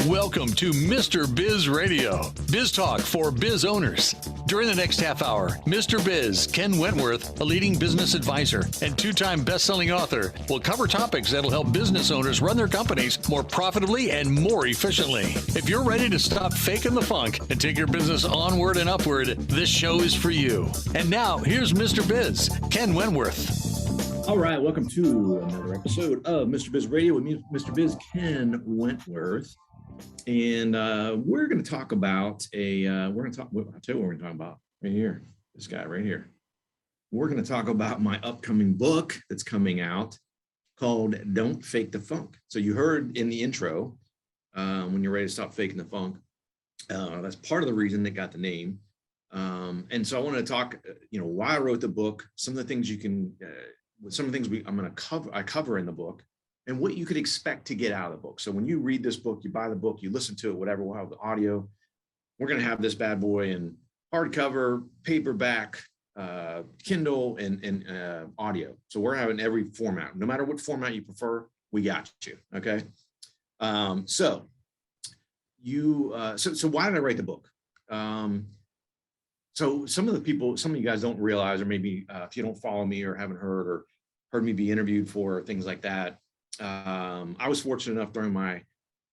Welcome to Mr. Biz Radio, biz talk for biz owners. During the next half hour, Mr. Biz, Ken Wentworth, a leading business advisor and two-time best-selling author, will cover topics that'll help business owners run their companies more profitably and more efficiently. If you're ready to stop faking the funk and take your business onward and upward, this show is for you. And now, here's Mr. Biz, Ken Wentworth. All right, welcome to another episode of Mr. Biz Radio with me, Mr. Biz, Ken Wentworth. And we're going to talk about I'll tell you what we're going to talk about right here, this guy right here. We're going to talk about my upcoming book that's coming out called Don't Fake the Funk. So you heard in the intro, when you're ready to stop faking the funk, that's part of the reason that got the name. And so I want to talk, why I wrote the book, some of the things I cover in the book, and what you could expect to get out of the book. So when you read this book, you buy the book, you listen to it, whatever, we'll have the audio. We're going to have this bad boy in hardcover, paperback, Kindle, and audio. So we're having every format. No matter what format you prefer, we got you. Okay. So why did I write the book? So some of you guys don't realize, or maybe if you don't follow me or haven't heard me be interviewed for things like that, I was fortunate enough during my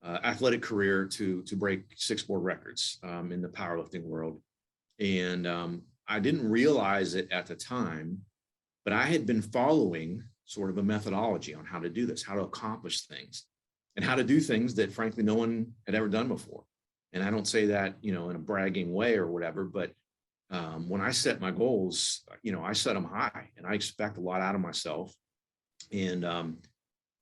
athletic career to break 6 world records in the powerlifting world. And I didn't realize it at the time, but I had been following sort of a methodology on how to do this, how to accomplish things, and how to do things that frankly no one had ever done before. And I don't say that, in a bragging way or whatever, but when I set my goals, I set them high and I expect a lot out of myself. And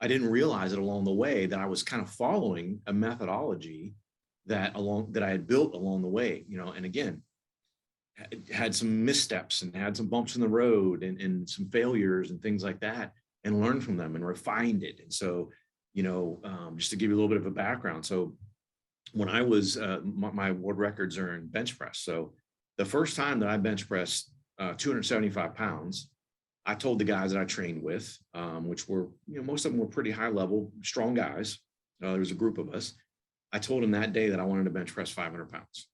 I didn't realize it along the way that I was kind of following a methodology that I had built along the way, and again, had some missteps and had some bumps in the road and some failures and things like that, and learned from them and refined it. And so, just to give you a little bit of a background. So when I was, my world records are in bench press. So the first time that I bench pressed 275 pounds, I told the guys that I trained with, which were, most of them were pretty high level, strong guys. There was a group of us. I told them that day that I wanted to bench press 500 pounds.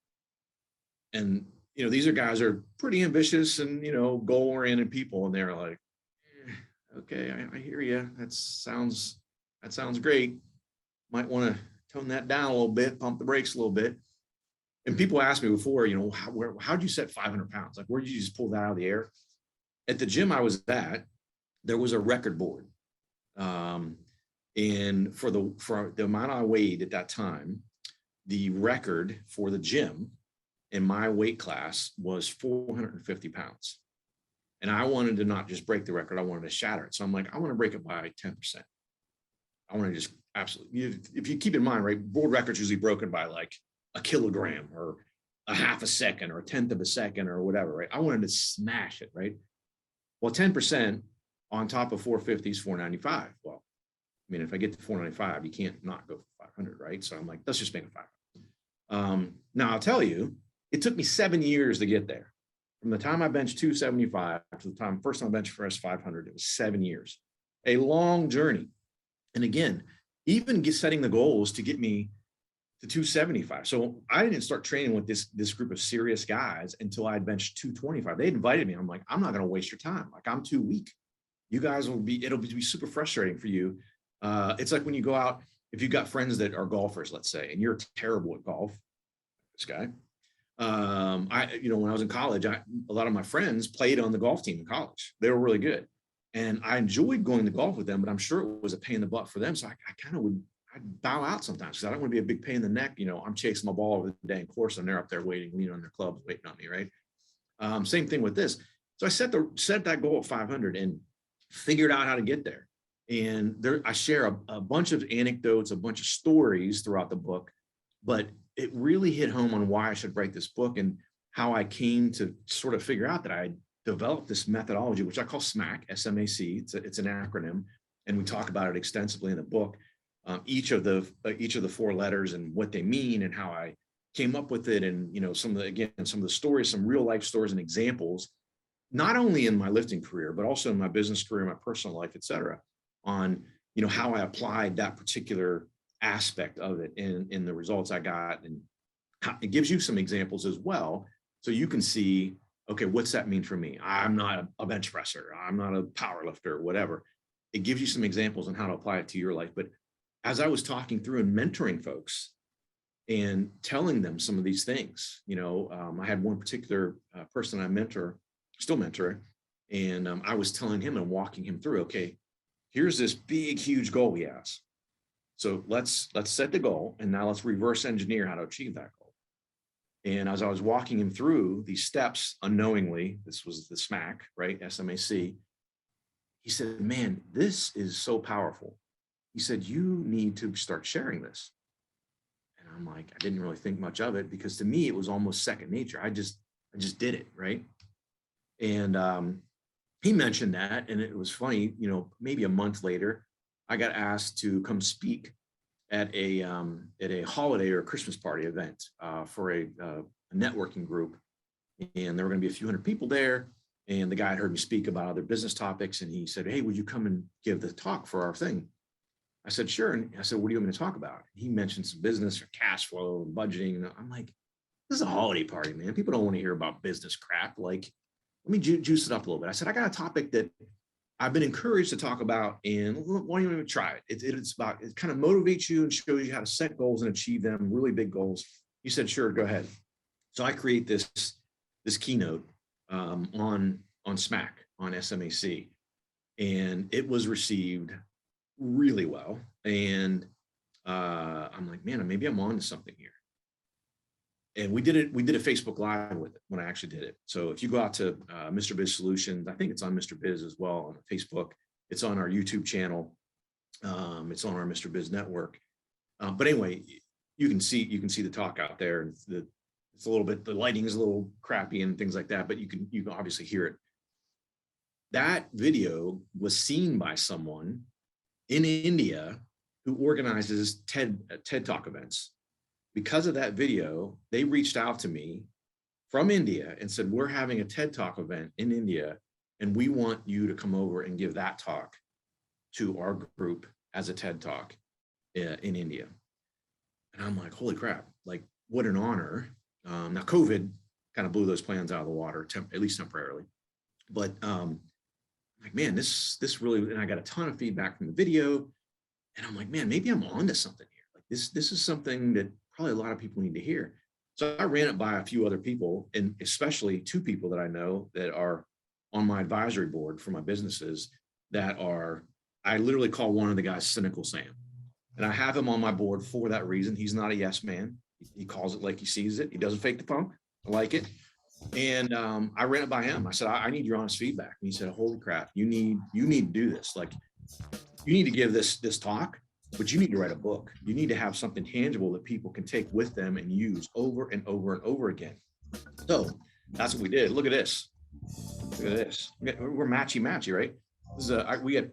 And, these are guys that are pretty ambitious and, goal oriented people. And they're like, okay, I hear you. That sounds great. Might want to tone that down a little bit, pump the brakes a little bit. And people asked me before, how'd you set 500 pounds? Like, where did you just pull that out of the air? At the gym I was at, there was a record board. And for the amount I weighed at that time, the record for the gym in my weight class was 450 pounds. And I wanted to not just break the record, I wanted to shatter it. So I'm like, I want to break it by 10%. I want to just absolutely, if you keep in mind, right, world records usually broken by like a kilogram or a half a second or a tenth of a second or whatever, right? I wanted to smash it, right? Well, 10% on top of 450 is 495. Well, I mean, if I get to 495, you can't not go for 500, right? So I'm like, let's just make it 500. Now I'll tell you, it took me 7 years to get there. From the time I benched 275 to the first time I benched press 500, it was 7 years, a long journey. And again, even setting the goals to get me to 275. So I didn't start training with this group of serious guys until I had benched 225. They invited me. I'm like, I'm not going to waste your time. Like, I'm too weak. You guys it'll be super frustrating for you. It's like when you go out, if you've got friends that are golfers, let's say, and you're terrible at golf, this guy, when I was in college, a lot of my friends played on the golf team in college. They were really good. And I enjoyed going to golf with them, but I'm sure it was a pain in the butt for them. So I'd bow out sometimes because I don't want to be a big pain in the neck. I'm chasing my ball over the dang course and they're up there waiting, leaning on their clubs, waiting on me, right? Same thing with this. So I set that goal at 500 and figured out how to get there. And I share a bunch of anecdotes, a bunch of stories throughout the book, but it really hit home on why I should write this book and how I came to sort of figure out that I developed this methodology, which I call SMAC, S-M-A-C. It's an acronym, and we talk about it extensively in the book. Each of the 4 letters and what they mean and how I came up with it, and some of the stories, some real life stories and examples, not only in my lifting career but also in my business career, my personal life, et cetera, on how I applied that particular aspect of it in the results I got. And it gives you some examples as well. So you can see, okay, what's that mean for me? I'm not a bench presser. I'm not a power lifter, whatever. It gives you some examples on how to apply it to your life. But as I was talking through and mentoring folks and telling them some of these things, I had one particular person I still mentor, and I was telling him and walking him through, okay, here's this big, huge goal he has. So let's set the goal, and now let's reverse engineer how to achieve that goal. And as I was walking him through these steps unknowingly, this was the SMAC, right? SMAC. He said, man, this is so powerful. He said, you need to start sharing this. And I'm like, I didn't really think much of it, because to me, it was almost second nature. I just did it, right? And he mentioned that, and it was funny, maybe a month later, I got asked to come speak at a holiday or a Christmas party event for a networking group. And there were going to be a few hundred people there. And the guy had heard me speak about other business topics. And he said, hey, would you come and give the talk for our thing? I said, sure. And I said, what do you want me to talk about? He mentioned some business or cash flow and budgeting. And I'm like, this is a holiday party, man. People don't want to hear about business crap. Like, let me juice it up a little bit. I said, I got a topic that I've been encouraged to talk about, and why don't you even try it? It kind of motivates you and shows you how to set goals and achieve them, really big goals. He said, sure, go ahead. So I create this keynote on SMAC, on SMAC, and it was received really well. And I'm like, man, maybe I'm on to something here. And we did a Facebook Live with it when I actually did it. So if you go out to Mr. Biz Solutions, I think it's on Mr. Biz as well on Facebook. It's on our YouTube channel. It's on our Mr. Biz network. But anyway, you can see the talk out there. And it's a little bit, the lighting is a little crappy and things like that, but you can obviously hear it. That video was seen by someone in India who organizes TED Talk events. Because of that video, they reached out to me from India and said, we're having a TED Talk event in India, and we want you to come over and give that talk to our group as a TED Talk in India. And I'm like, holy crap, like what an honor. Now COVID kind of blew those plans out of the water, at least temporarily. But like, man, this really, and I got a ton of feedback from the video, and I'm like, man, maybe I'm onto something here. Like this is something that probably a lot of people need to hear. So I ran it by a few other people, and especially two people that I know that are on my advisory board for my businesses I literally call one of the guys Cynical Sam. And I have him on my board for that reason. He's not a yes man. He calls it like he sees it. He doesn't fake the funk. I like it. And I ran it by him. I said, I need your honest feedback. And he said, holy crap, you need to do this. Like, you need to give this talk, but you need to write a book. You need to have something tangible that people can take with them and use over and over and over again. So that's what we did. Look at this. Look at this. We're matchy, right? This is we had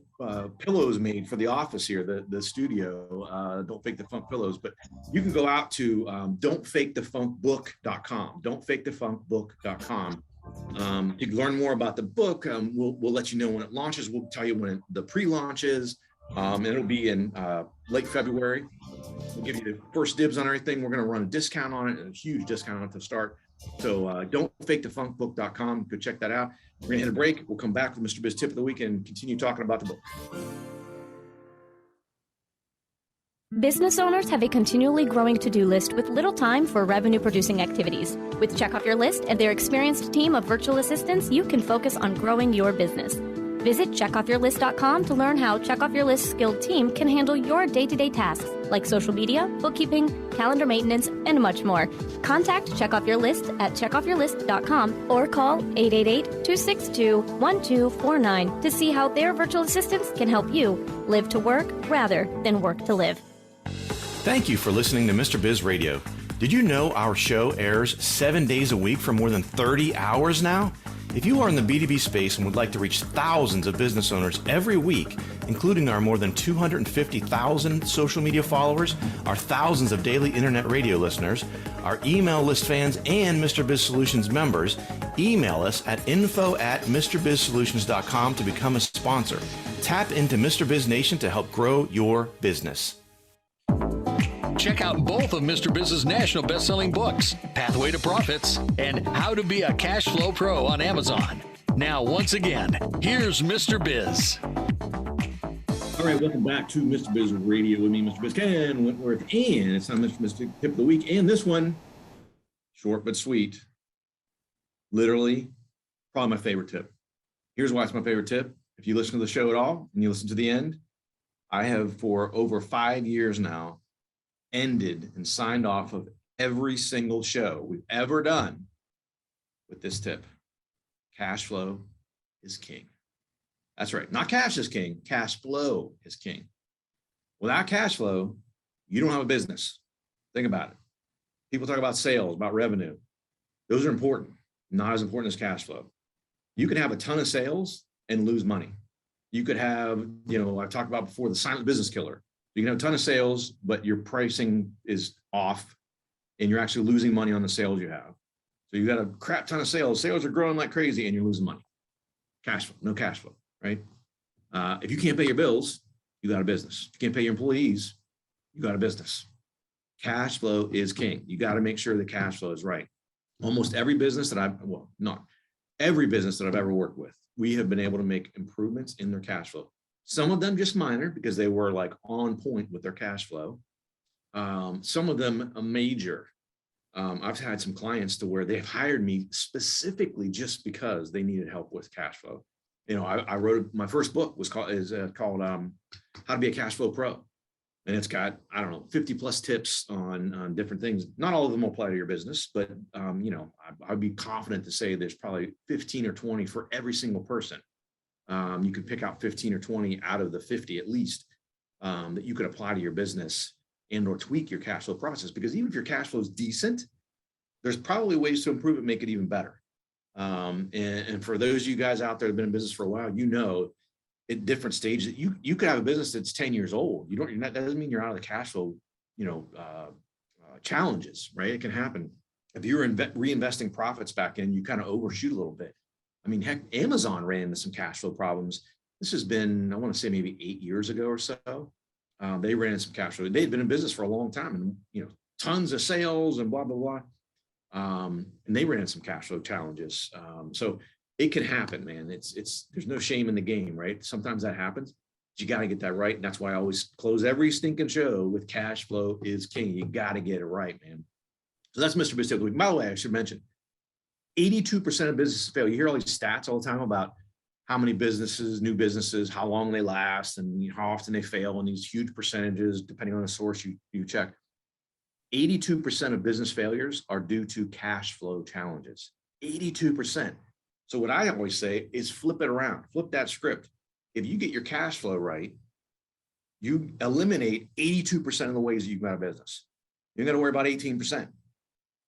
pillows made for the office here, the studio. Don't Fake the Funk pillows, but you can go out to don'tfakethefunkbook.com. Don'tfakethefunkbook.com. You can learn more about the book. We'll let you know when it launches. We'll tell you when the pre-launch is. And it'll be in late February. We'll give you the first dibs on everything. We're going to run a discount on it, a huge discount on it to start. So don'tfakethefunkbook.com. Go check that out. We're going to hit a break. We'll come back with Mr. Biz Tip of the Week and continue talking about the book. Business owners have a continually growing to-do list with little time for revenue-producing activities. With Check Off Your List and their experienced team of virtual assistants, you can focus on growing your business. Visit checkoffyourlist.com to learn how Check Off Your List's skilled team can handle your day-to-day tasks like social media, bookkeeping, calendar maintenance, and much more. Contact Check Off Your List at checkoffyourlist.com or call 888-262-1249 to see how their virtual assistants can help you live to work rather than work to live. Thank you for listening to Mr. Biz Radio. Did you know our show airs 7 days a week for more than 30 hours now? If you are in the B2B space and would like to reach thousands of business owners every week, including our more than 250,000 social media followers, our thousands of daily internet radio listeners, our email list fans, and Mr. Biz Solutions members, email us at info@MrBizSolutions.com to become a sponsor. Tap into Mr. Biz Nation to help grow your business. Check out both of Mr. Biz's national best-selling books, Pathway to Profits and How to Be a Cash Flow Pro on Amazon. Now, once again, here's Mr. Biz. All right, welcome back to Mr. Biz Radio with me, Mr. Biz Ken Wentworth, and it's time Mr. Tip of the Week. And this one, short but sweet, literally probably my favorite tip. Here's why it's my favorite tip. If you listen to the show at all and you listen to the end, I have for over 5 years now ended and signed off of every single show we've ever done with this tip. Cash flow is king. That's right. Not cash is king. Cash flow is king. Without cash flow, you don't have a business. Think about it. People talk about sales, about revenue. Those are important, not as important as cash flow. You can have a ton of sales and lose money. You could have, I've talked about before, the silent business killer. You can have a ton of sales, but your pricing is off and you're actually losing money on the sales you have. So you got a crap ton of sales. Sales are growing like crazy and you're losing money. Cash flow, no cash flow. Right? If you can't pay your bills, you got a business. If you can't pay your employees, you got a business. Cash flow is king. You got to make sure the cash flow is right. Almost every business that not every business that I've ever worked with, we have been able to make improvements in their cash flow. Some of them just minor because they were like on point with their cash flow. Some of them a major. I've had some clients to where they've hired me specifically just because they needed help with cash flow. I wrote my first book was called How to Be a Cash Flow Pro. And it's got, 50 plus tips on different things. Not all of them apply to your business, but I'd be confident to say there's probably 15 or 20 for every single person. You could pick out 15 or 20 out of the 50 at least that you could apply to your business and or tweak your cash flow process. Because even if your cash flow is decent, there's probably ways to improve it, make it even better. And for those of you guys out there that have been in business for a while, at different stages, you could have a business that's 10 years old. That doesn't mean you're out of the cash flow, challenges, right? It can happen. If you're reinvesting profits back in, you kind of overshoot a little bit. I mean, heck, Amazon ran into some cash flow problems. This has been, I want to say maybe 8 years ago or so. They ran into some cash flow. They'd been in business for a long time and, tons of sales and blah, blah, blah. And they ran into some cash flow challenges. So it can happen, man. There's no shame in the game, right? Sometimes that happens. You got to get that right. And that's why I always close every stinking show with cash flow is king. You got to get it right, man. So that's Mr. Biz Tip of the Week. By the way, I should mention, 82% of businesses fail. You hear all these stats all the time about how many businesses, new businesses, how long they last, and how often they fail, and these huge percentages, depending on the source you check. 82% of business failures are due to cash flow challenges. 82%. So what I always say is flip it around, flip that script. If you get your cash flow right, you eliminate 82% of the ways that you go out of business. You're going to worry about 18%.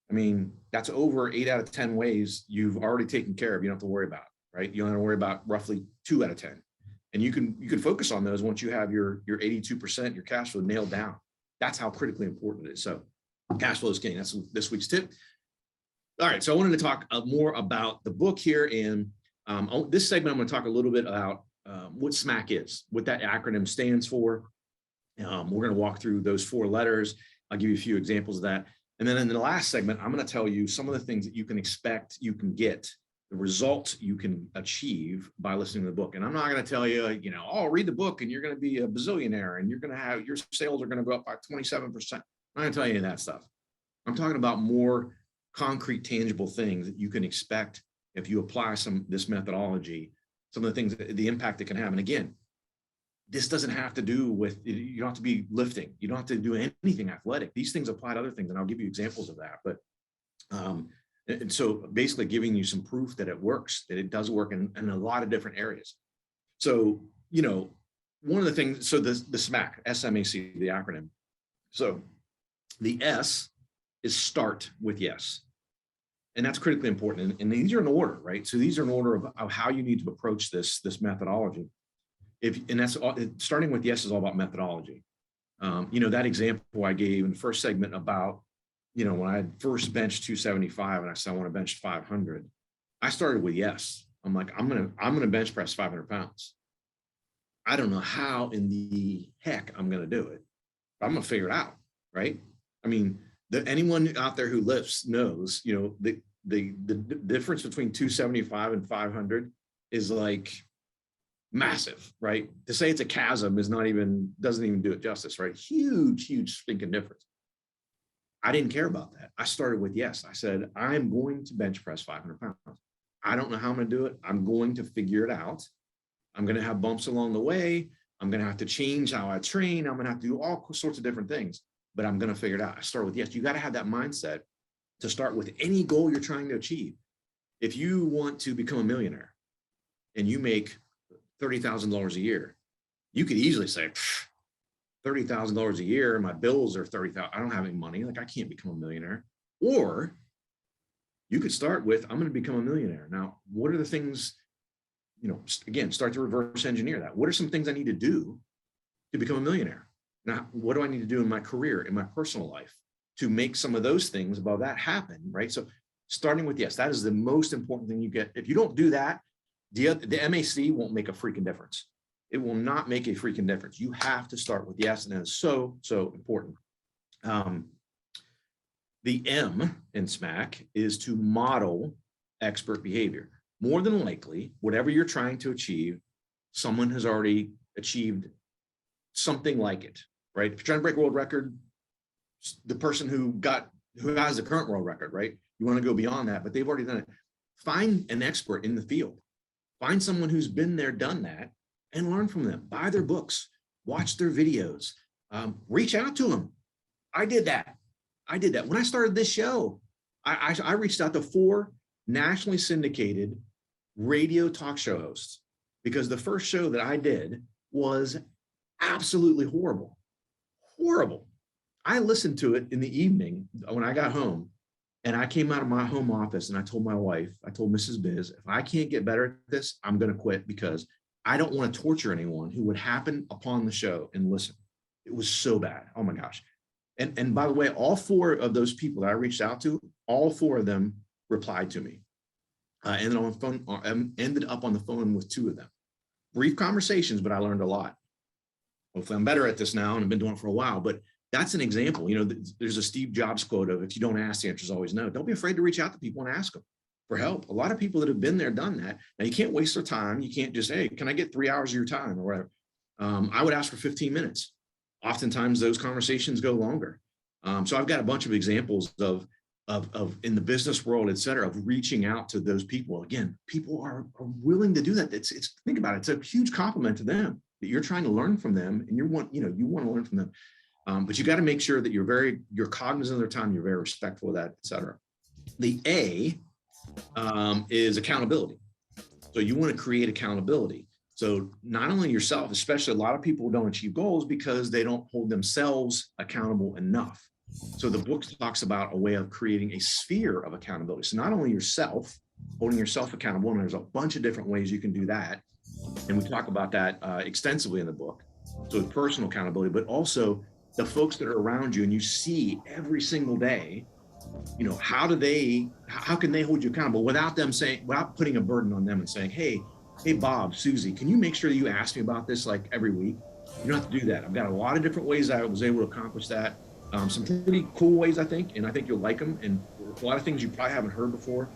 I mean, that's over 8 out of 10 ways you've already taken care of. You don't have to worry about, right? You don't have to worry about roughly 2 out of 10. And you can focus on those once you have your 82%, your cash flow nailed down. That's how critically important it is. So cash flow is king. That's this week's tip. All right, so I wanted to talk more about the book here. And this segment, I'm going to talk a little bit about what SMAC is, what that acronym stands for. We're going to walk through those 4 letters. I'll give you a few examples of that. And then in the last segment, I'm going to tell you some of the things that you can expect, you can get, the results you can achieve by listening to the book. And I'm not going to tell you, read the book and you're going to be a bazillionaire and you're going to have, your sales are going to go up by 27%. I'm not going to tell you any of that stuff. I'm talking about more concrete, tangible things that you can expect if you apply this methodology, some of the things, the impact it can have. And again, this doesn't have to do with, you don't have to be lifting. You don't have to do anything athletic. These things apply to other things, and I'll give you examples of that. But and so basically giving you some proof that it works, that it does work in a lot of different areas. So, one of the things, so the SMAC, S-M-A-C, the acronym. So the S is start with yes. And that's critically important. And these are in order, right? So these are in order of how you need to approach this methodology. And that's all, starting with yes is all about methodology. That example I gave in the first segment about, when I first benched 275 and I said I want to bench 500, I started with yes. I'm like, I'm gonna bench press 500 pounds. I don't know how in the heck I'm gonna do it, but I'm gonna figure it out, right? I mean, anyone out there who lifts knows, the difference between 275 and 500 is like massive, right? To say it's a chasm doesn't even do it justice, right? Huge stinking difference. I didn't care about that. I started with yes. I said, I'm going to bench press 500 pounds. I don't know how I'm going to do it. I'm going to figure it out. I'm going to have bumps along the way. I'm going to have to change how I train. I'm going to have to do all sorts of different things, but I'm going to figure it out. I start with yes. You got to have that mindset to start with any goal you're trying to achieve. If you want to become a millionaire and you make $30,000 a year, you could easily say, $30,000 a year, my bills are $30,000. I don't have any money. Like, I can't become a millionaire. Or you could start with, I'm going to become a millionaire. Now, what are the things, again, start to reverse engineer that. What are some things I need to do to become a millionaire? Now, what do I need to do in my career, in my personal life to make some of those things above that happen, right? So starting with yes, that is the most important thing you get. If you don't do that, the MAC won't make a freaking difference. It will not make a freaking difference. You have to start with yes, and that is so important. The M in SMAC is to model expert behavior. More than likely, whatever you're trying to achieve, someone has already achieved something like it, right? If you're trying to break a world record, the person who has the current world record, right? You want to go beyond that, but they've already done it. Find an expert in the field. Find someone who's been there, done that, and learn from them. Buy their books, watch their videos, reach out to them. I did that. When I started this show, I reached out to 4 nationally syndicated radio talk show hosts because the first show that I did was absolutely horrible. I listened to it in the evening when I got home, and I came out of my home office and I told my wife, I told Mrs. Biz, if I can't get better at this, I'm going to quit because I don't want to torture anyone who would happen upon the show and listen. It was so bad. Oh my gosh. And by the way, all 4 of those people that I reached out to, all 4 of them replied to me. Ended up on the phone with 2 of them. Brief conversations, but I learned a lot. Hopefully I'm better at this now, and I've been doing it for a while, but that's an example. There's a Steve Jobs quote of, if you don't ask, the answer is always no. Don't be afraid to reach out to people and ask them for help. A lot of people that have been there, done that. Now, you can't waste their time. You can't just, hey, can I get 3 hours of your time or whatever? I would ask for 15 minutes. Oftentimes those conversations go longer. So I've got a bunch of examples of in the business world, et cetera, of reaching out to those people. Again, people are willing to do that. Think about it. It's a huge compliment to them that you're trying to learn from them, and you want to learn from them. But you got to make sure that you're cognizant of their time. You're very respectful of that, et cetera. The A is accountability. So you want to create accountability. So not only yourself, especially a lot of people don't achieve goals because they don't hold themselves accountable enough. So the book talks about a way of creating a sphere of accountability. So not only yourself, holding yourself accountable, and there's a bunch of different ways you can do that. And we talk about that extensively in the book. So personal accountability, but also the folks that are around you and you see every single day, how can they hold you accountable without putting a burden on them and saying, hey, Bob, Susie, can you make sure that you ask me about this like every week? You don't have to do that. I've got a lot of different ways I was able to accomplish that. Some pretty cool ways, I think, and I think you'll like them. And a lot of things you probably haven't heard before.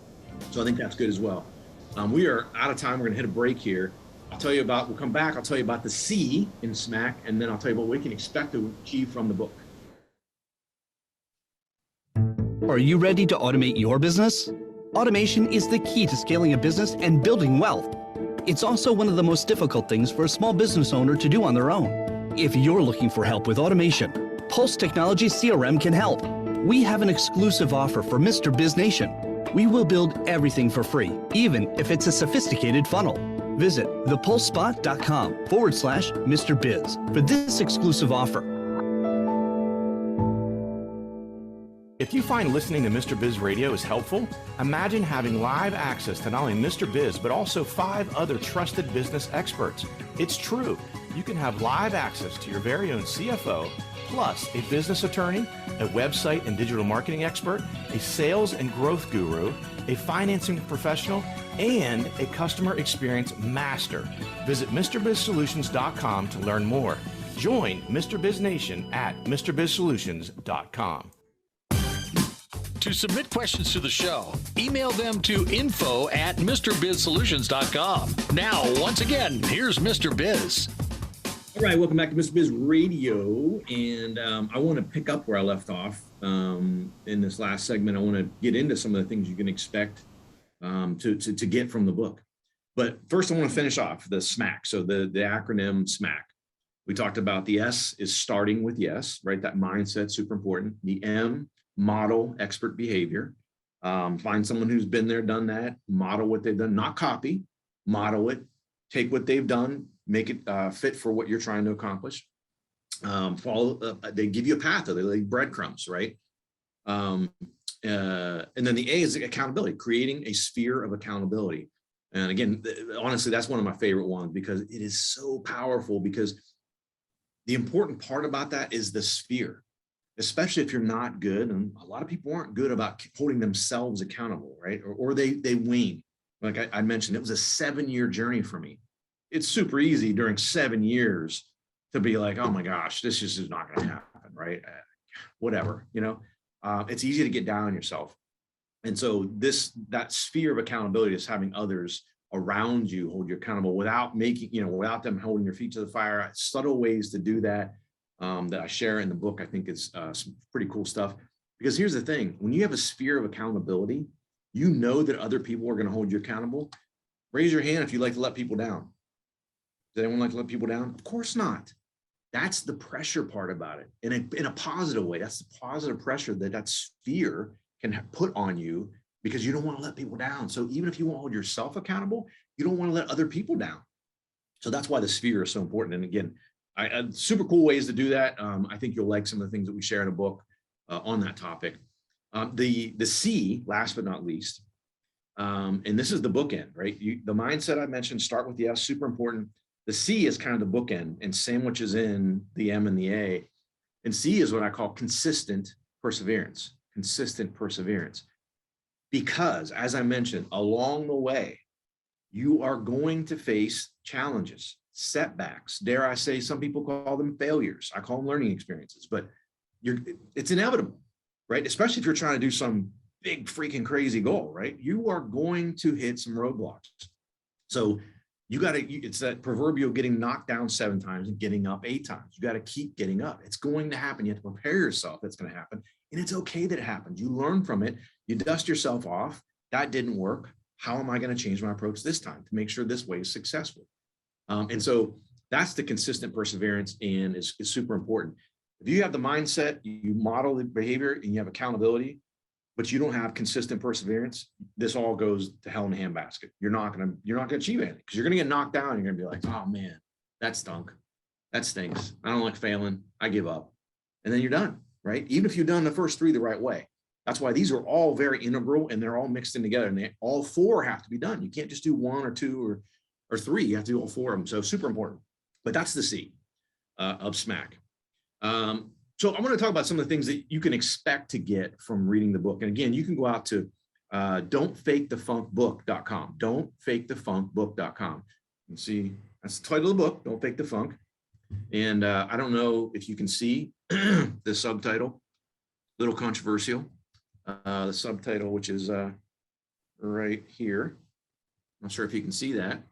So I think that's good as well. We are out of time. We're going to hit a break here. We'll come back. I'll tell you about the C in SMAC, and then I'll tell you what we can expect to achieve from the book. Are you ready to automate your business? Automation is the key to scaling a business and building wealth. It's also one of the most difficult things for a small business owner to do on their own. If you're looking for help with automation, Pulse Technology CRM can help. We have an exclusive offer for Mr. Biz Nation. We will build everything for free, even if it's a sophisticated funnel. Visit thepulsespot.com/Mr. Biz for this exclusive offer. If you find listening to Mr. Biz Radio is helpful, imagine having live access to not only Mr. Biz, but also 5 other trusted business experts. It's true. You can have live access to your very own CFO, plus a business attorney, a website and digital marketing expert, a sales and growth guru, a financing professional, and a customer experience master. Visit MrBizSolutions.com to learn more. Join Mr. Biz Nation at MrBizSolutions.com. To submit questions to the show, email them to info@MrBizSolutions.com. Now, once again, here's Mr. Biz. All right, welcome back to Mr. Biz Radio, and I want to pick up where I left off in this last segment. I want to get into some of the things you can expect to get from the book. But first, I want to finish off the SMAC. So the acronym SMAC. We talked about the S is starting with yes, right? That mindset, super important. The M, model expert behavior. Find someone who's been there, done that, model what they've done, not copy, model it, take what they've done, make it fit for what you're trying to accomplish. Follow. They give you a path, they lay breadcrumbs, right? And then the A is accountability, creating a sphere of accountability. And again, honestly, that's one of my favorite ones because it is so powerful, because the important part about that is the sphere, especially if you're not good. And a lot of people aren't good about holding themselves accountable, right? Or they wane. Like I mentioned, it was a 7-year journey for me. It's super easy during 7 years to be like, oh my gosh, this just is not going to happen, right? Whatever, it's easy to get down on yourself. And so that sphere of accountability is having others around you hold you accountable without without them holding your feet to the fire. Subtle ways to do that that I share in the book. I think it's some pretty cool stuff, because here's the thing: when you have a sphere of accountability, you know that other people are going to hold you accountable. Raise your hand if you like to let people down. Does anyone like to let people down? Of course not. That's the pressure part about it, in a positive way. That's the positive pressure that sphere can put on you, because you don't want to let people down. So even if you want to hold yourself accountable, you don't want to let other people down. So that's why the sphere is so important. And again, super cool ways to do that. I think you'll like some of the things that we share in a book on that topic. The C, last but not least, and this is the bookend, right? The mindset I mentioned, start with the S, super important. The C is kind of the bookend and sandwiches in the M and the A. And C is what I call consistent perseverance. Consistent perseverance. Because, as I mentioned, along the way, you are going to face challenges, setbacks. Dare I say, some people call them failures. I call them learning experiences, but it's inevitable, right? Especially if you're trying to do some big freaking crazy goal, right? You are going to hit some roadblocks. So it's that proverbial getting knocked down 7 times and getting up 8 times. You got to keep getting up. It's going to happen. You have to prepare yourself. That's going to happen. And it's okay that it happens. You learn from it. You dust yourself off. That didn't work. How am I going to change my approach this time to make sure this way is successful? And so that's the consistent perseverance, and is super important. If you have the mindset, you model the behavior, and you have accountability, but you don't have consistent perseverance, this all goes to hell in a handbasket. You're not going to achieve anything, because you're going to get knocked down. You're going to be like, oh man, that stunk. That stinks. I don't like failing. I give up. And then you're done, right? Even if you've done the first 3 the right way. That's why these are all very integral, and they're all mixed in together, and all 4 have to be done. You can't just do 1 or 2 or 3. You have to do all 4 of them. So super important. But that's the C of SMAC. So I want to talk about some of the things that you can expect to get from reading the book. And again, you can go out to don'tfakethefunkbook.com. Don'tfakethefunkbook.com. You can see that's the title of the book, Don't Fake the Funk. And I don't know if you can see the subtitle, a little controversial. The subtitle, which is right here. I'm not sure if you can see that.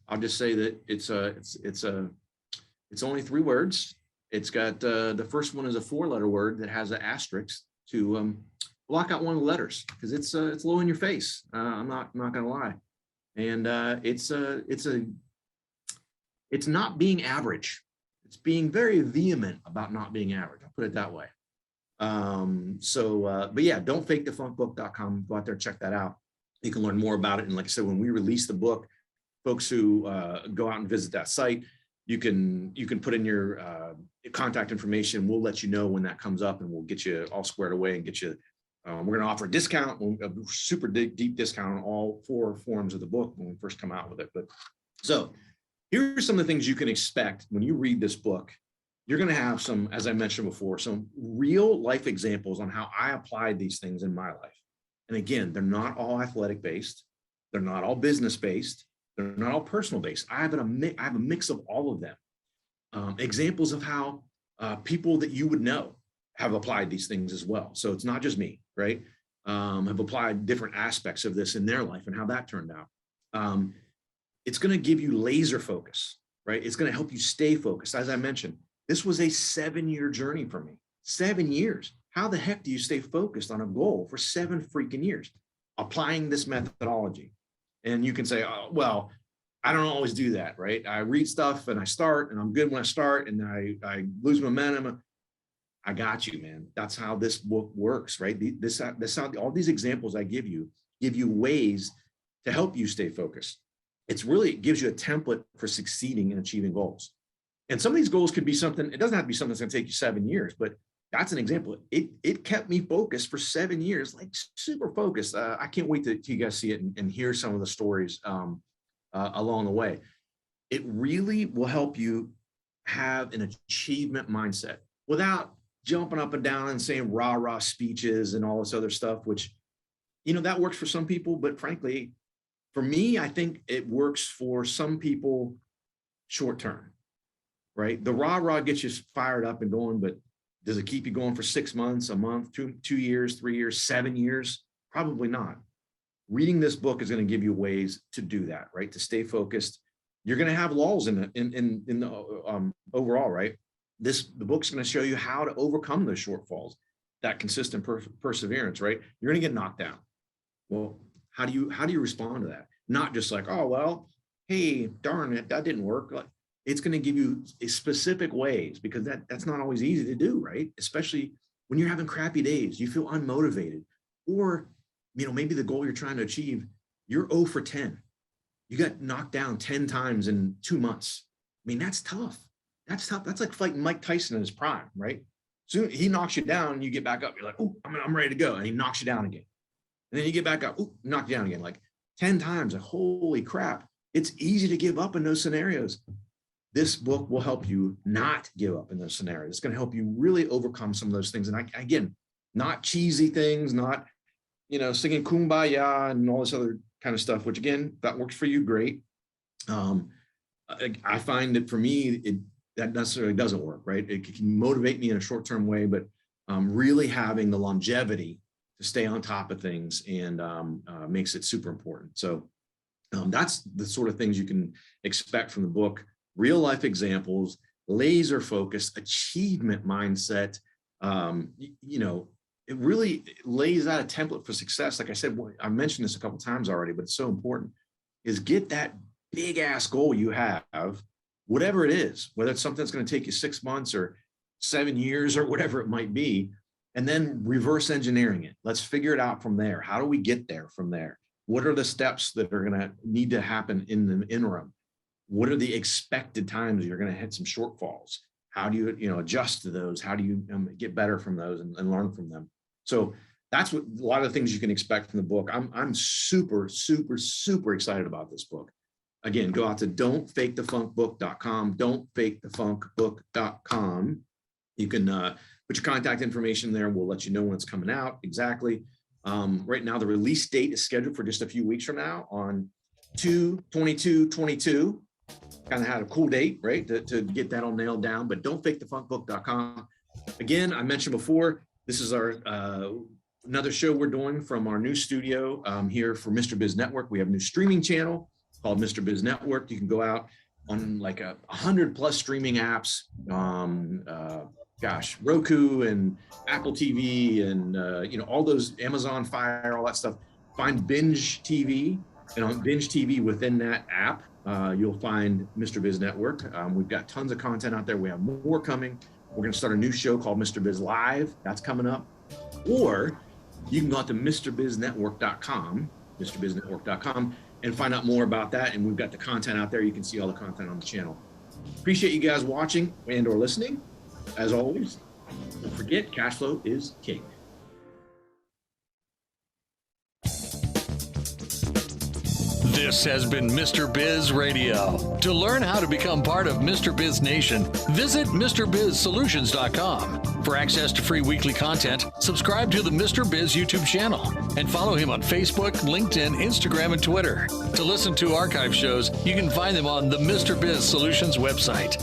I'll just say that it's only 3 words. It's got the first one is a 4-letter word that has an asterisk to block out one of the letters, because it's low in your face. I'm not gonna lie, and it's not being average. It's being very vehement about not being average. I'll put it that way. But yeah, don'tfakethefunkbook.com. Go out there, check that out. You can learn more about it. And like I said, when we release the book, folks who go out and visit that site, you can put in your contact information. We'll let you know when that comes up, and we'll get you all squared away and get you. We're going to offer a discount, a super deep discount on all 4 forms of the book when we first come out with it. But so here's some of the things you can expect when you read this book. You're going to have some, as I mentioned before, some real life examples on how I applied these things in my life. And again, they're not all athletic based. They're not all business based. They're not all personal based. I have a mix of all of them. examples of how people that you would know have applied these things as well. So it's not just me, right? Have applied different aspects of this in their life and how that turned out. It's going to give you laser focus, right? It's going to help you stay focused. As I mentioned, this was a 7-year journey for me. 7 years. How the heck do you stay focused on a goal for 7 freaking years? Applying this methodology. And you can say, oh, well, I don't always do that, right? I read stuff and I start and I'm good when I start and I lose momentum. I got you, man. That's how this book works, right? All these examples I give you ways to help you stay focused. It gives you a template for succeeding in achieving goals. And some of these goals could be something, it doesn't have to be something that's going to take you 7 years, but that's an example. It kept me focused for 7 years, like super focused. I can't wait to you guys see it and hear some of the stories along the way. It really will help you have an achievement mindset without jumping up and down and saying rah-rah speeches and all this other stuff, which, that works for some people, but frankly, for me, I think it works for some people short term, right? The rah-rah gets you fired up and going, but does it keep you going for 6 months, a month, 2 years, 3 years, 7 years? Probably not. Reading this book is going to give you ways to do that, right? To stay focused. You're going to have lulls in the overall, right? The book's going to show you how to overcome those shortfalls, that consistent perseverance, right? You're going to get knocked down. Well, how do you respond to that? Not just like, oh, well, hey, darn it, that didn't work. Like, it's going to give you specific ways, because that's not always easy to do, right? Especially when you're having crappy days, you feel unmotivated, or, maybe the goal you're trying to achieve, you're 0 for 10. You got knocked down 10 times in 2 months. I mean, that's tough. That's tough. That's like fighting Mike Tyson in his prime, right? Soon he knocks you down, you get back up. You're like, oh, I'm ready to go. And he knocks you down again. And then you get back up, oh, knock you down again, like 10 times. Like, holy crap. It's easy to give up in those scenarios. This book will help you not give up in those scenarios. It's going to help you really overcome some of those things. And again, not cheesy things, not, singing Kumbaya and all this other kind of stuff, which again, that works for you, great. I find that for me, that necessarily doesn't work, right? It can motivate me in a short-term way, but really having the longevity to stay on top of things and makes it super important. So that's the sort of things you can expect from the book. Real life examples, laser focus, achievement mindset. It really lays out a template for success. Like I said, I mentioned this a couple of times already, but it's so important, is get that big ass goal you have, whatever it is, whether it's something that's going to take you 6 months or 7 years or whatever it might be, and then reverse engineering it. Let's figure it out from there. How do we get there from there? What are the steps that are going to need to happen in the interim? What are the expected times you're going to hit some shortfalls? How do you, adjust to those? How do you get better from those and learn from them? So that's what a lot of the things you can expect from the book. I'm super, super, super excited about this book. Again, go out to don'tfakethefunkbook.com, don'tfakethefunkbook.com. You can put your contact information there. We'll let you know when it's coming out exactly. Right now, the release date is scheduled for just a few weeks from now on 2/22/22. Kind of had a cool date, right, to get that all nailed down. But don'tfakethefunkbook.com. Again, I mentioned before, this is our another show we're doing from our new studio here for Mr. Biz Network. We have a new streaming channel called Mr. Biz Network. You can go out on like 100+ streaming apps. Roku and Apple TV and all those, Amazon Fire, all that stuff. Find Binge TV, and on Binge TV within that app, you'll find Mr. Biz Network. We've got tons of content out there. We have more coming. We're going to start a new show called Mr. Biz Live. That's coming up. Or you can go out to MrBizNetwork.com, MrBizNetwork.com, and find out more about that. And we've got the content out there. You can see all the content on the channel. Appreciate you guys watching and or listening. As always, don't forget, cash flow is king. This has been Mr. Biz Radio. To learn how to become part of Mr. Biz Nation, visit MrBizSolutions.com. For access to free weekly content, subscribe to the Mr. Biz YouTube channel and follow him on Facebook, LinkedIn, Instagram, and Twitter. To listen to archive shows, you can find them on the Mr. Biz Solutions website.